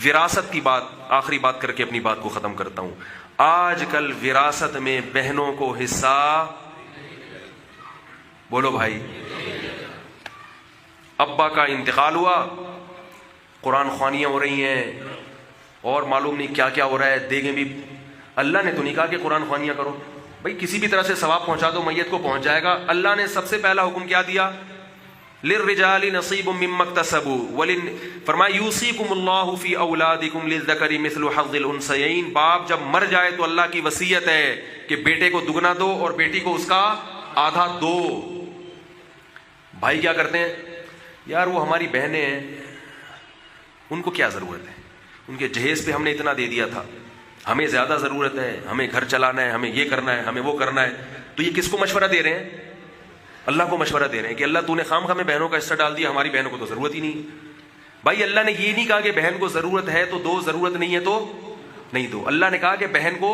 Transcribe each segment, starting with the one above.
وراثت کی بات آخری بات کر کے اپنی بات کو ختم کرتا ہوں. آج کل وراثت میں بہنوں کو حصہ، بولو بھائی، ابا کا انتقال ہوا، قرآن خوانیاں ہو رہی ہیں اور معلوم نہیں کیا کیا ہو رہا ہے، دیگیں بھی. اللہ نے تو نہیں کہا کہ قرآن خوانیاں کرو بھائی، کسی بھی طرح سے ثواب پہنچا دو، میت کو پہنچ جائے گا. اللہ نے سب سے پہلا حکم کیا دیا؟ للرجال نصیب مما اکتسبوا فرمایا یوصیکم اللہ فی اولادکم للذکر مثل حظ الانثیین. باپ جب مر جائے تو اللہ کی وصیت ہے کہ بیٹے کو دگنا دو اور بیٹی کو اس کا آدھا دو. بھائی کیا کرتے ہیں؟ یار وہ ہماری بہنیں ہیں، ان کو کیا ضرورت ہے، ان کے جہیز پہ ہم نے اتنا دے دیا تھا، ہمیں زیادہ ضرورت ہے، ہمیں گھر چلانا ہے، ہمیں یہ کرنا ہے، ہمیں وہ کرنا ہے. تو یہ کس کو مشورہ دے رہے ہیں؟ اللہ کو مشورہ دے رہے ہیں کہ اللہ تو نے خام خواہ میں بہنوں کا حصہ ڈال دیا، ہماری بہنوں کو تو ضرورت ہی نہیں. بھائی اللہ نے یہ نہیں کہا کہ بہن کو ضرورت ہے تو دو، ضرورت نہیں ہے تو نہیں دو. اللہ نے کہا کہ بہن کو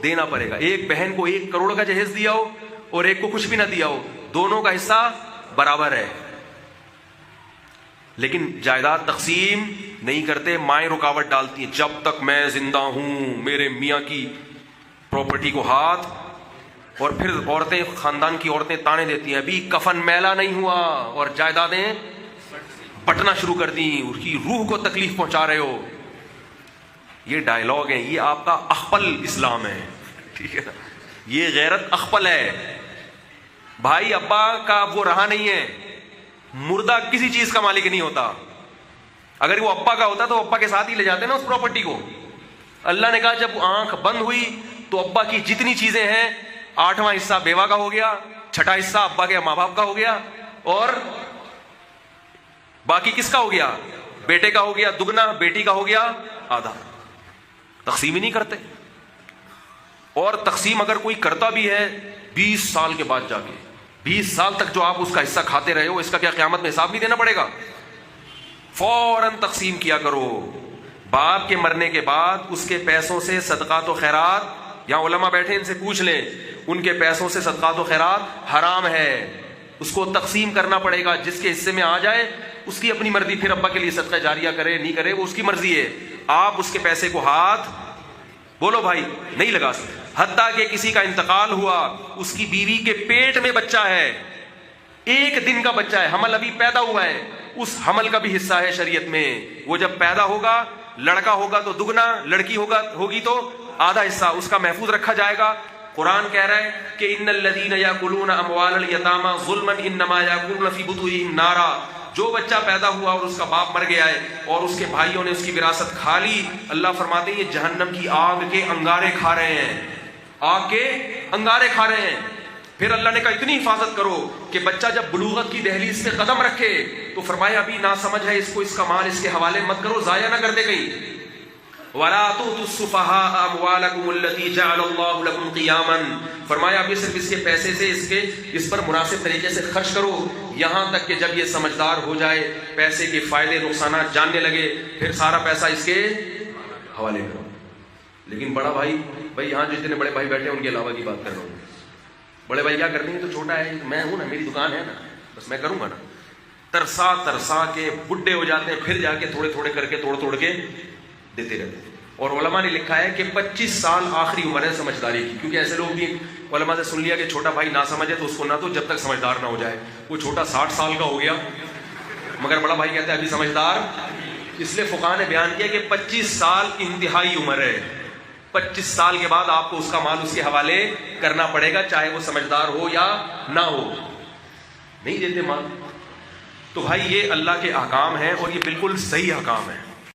دینا پڑے گا. ایک بہن کو 1 کروڑ کا جہیز دیا ہو اور ایک کو کچھ بھی نہ دیا ہو، دونوں کا حصہ برابر ہے. لیکن جائیداد تقسیم نہیں کرتے، مائیں رکاوٹ ڈالتی ہیں. جب تک میں زندہ ہوں میرے میاں کی پراپرٹی کو ہاتھ، اور پھر عورتیں، خاندان کی عورتیں تانے دیتی ہیں ابھی کفن میلا نہیں ہوا اور جائیدادیں بٹنا شروع کر دیں، اس کی روح کو تکلیف پہنچا رہے ہو. یہ ڈائلاگ ہیں، یہ آپ کا اخپل اسلام ہے، ٹھیک ہے نا؟ یہ غیرت اخپل ہے. بھائی ابا کا وہ رہا نہیں ہے، مردہ کسی چیز کا مالک نہیں ہوتا. اگر وہ ابا کا ہوتا تو ابا کے ساتھ ہی لے جاتے نا اس پراپرٹی کو. اللہ نے کہا جب آنکھ بند ہوئی تو ابا کی جتنی چیزیں ہیں 8واں حصہ بیوہ کا ہو گیا، 6واں حصہ ابا کے ماں باپ کا ہو گیا، اور باقی کس کا ہو گیا؟ بیٹے کا ہو گیا دگنا، بیٹی کا ہو گیا آدھا. تقسیم ہی نہیں کرتے. اور تقسیم اگر کوئی کرتا بھی ہے 20 سال کے بعد جا کے، 20 سال تک جو آپ اس کا حصہ کھاتے رہے ہو، اس کا کیا قیامت میں حساب نہیں دینا پڑے گا؟ فوراً تقسیم کیا کرو. باپ کے مرنے کے بعد اس کے پیسوں سے صدقات و خیرات، یہاں علماء بیٹھے ان سے پوچھ لیں، ان کے پیسوں سے صدقات و خیرات حرام ہے. اس کو تقسیم کرنا پڑے گا. جس کے حصے میں آ جائے اس کی اپنی مرضی، پھر ابا کے لیے صدقہ جاریہ کرے نہیں کرے وہ اس کی مرضی ہے. آپ اس کے پیسے کو ہاتھ، بولو بھائی، نہیں لگا سکتے. حتیٰ کہ کسی کا انتقال ہوا، اس کی بیوی کے پیٹ میں بچہ ہے، 1 دن کا بچہ ہے، حمل ابھی پیدا ہوا ہے، اس حمل کا بھی حصہ ہے شریعت میں. وہ جب پیدا ہوگا، لڑکا ہوگا تو دگنا، لڑکی ہوگی تو آدھا حصہ اس کا محفوظ رکھا جائے گا. قرآن کہہ رہا ہے کہ ان الذین یاکلون اموال الیتامی ظلما انما یاکلون فی بطونہم نارا. جو بچہ پیدا ہوا اور اس کا باپ مر گیا ہے اور اس کے بھائیوں نے اس کی وراثت کھا لی، اللہ فرماتے ہیں یہ جہنم کی آگ کے انگارے کھا رہے ہیں، آگ کے انگارے کھا رہے ہیں. پھر اللہ نے کہا اتنی حفاظت کرو کہ بچہ جب بلوغت کی دہلیز پہ قدم رکھے تو فرمایا ابھی ناسمجھ ہے، اس کو اس کا مال اس کے حوالے مت کرو، ضائع نہ کر دے کہیں. وَلَا تُؤْتُوا السُّفَهَاءَ أَمْوَالَكُمُ الَّتِي جَعَلَ اللَّهُ لَكُمْ قِيَامًا. فرمایا ابھی صرف اس کے پیسے سے اس پر مناسب طریقے سے خرچ کرو، یہاں تک کہ جب یہ سمجھدار ہو جائے، پیسے کے فائدے نقصانات جاننے لگے، پھر سارا پیسہ اس کے حوالے کرو. لیکن بڑا بھائی یہاں جتنے بڑے بھائی بیٹھے ہیں ان کے علاوہ کی بات کر رہا ہوں. بڑے بھائی کیا کرتے ہیں؟ تو چھوٹا ہے، میں ہوں نا، میری دکان ہے نا، بس میں کروں گا نا. ترسا کے بڈھے ہو جاتے ہیں، پھر جا کے تھوڑے تھوڑے کر کے توڑ کے دیتے رہتے ہیں. اور علماء نے لکھا ہے کہ 25 سال آخری عمر ہے سمجھداری کی. کیونکہ ایسے لوگ بھی علماء سے سن لیا کہ چھوٹا بھائی نہ سمجھے تو اس کو نہ تو جب تک سمجھدار نہ ہو جائے. وہ چھوٹا 60 سال کا ہو گیا مگر بڑا بھائی کہتا ہے ابھی سمجھدار. اس لیے فقہاء نے بیان کیا کہ 25 سال انتہائی عمر ہے. 25 سال کے بعد آپ کو اس کا مال اس کے حوالے کرنا پڑے گا، چاہے وہ سمجھدار ہو یا نہ ہو. نہیں دیتے مال. تو بھائی یہ اللہ کے احکام ہیں اور یہ بالکل صحیح احکام ہیں.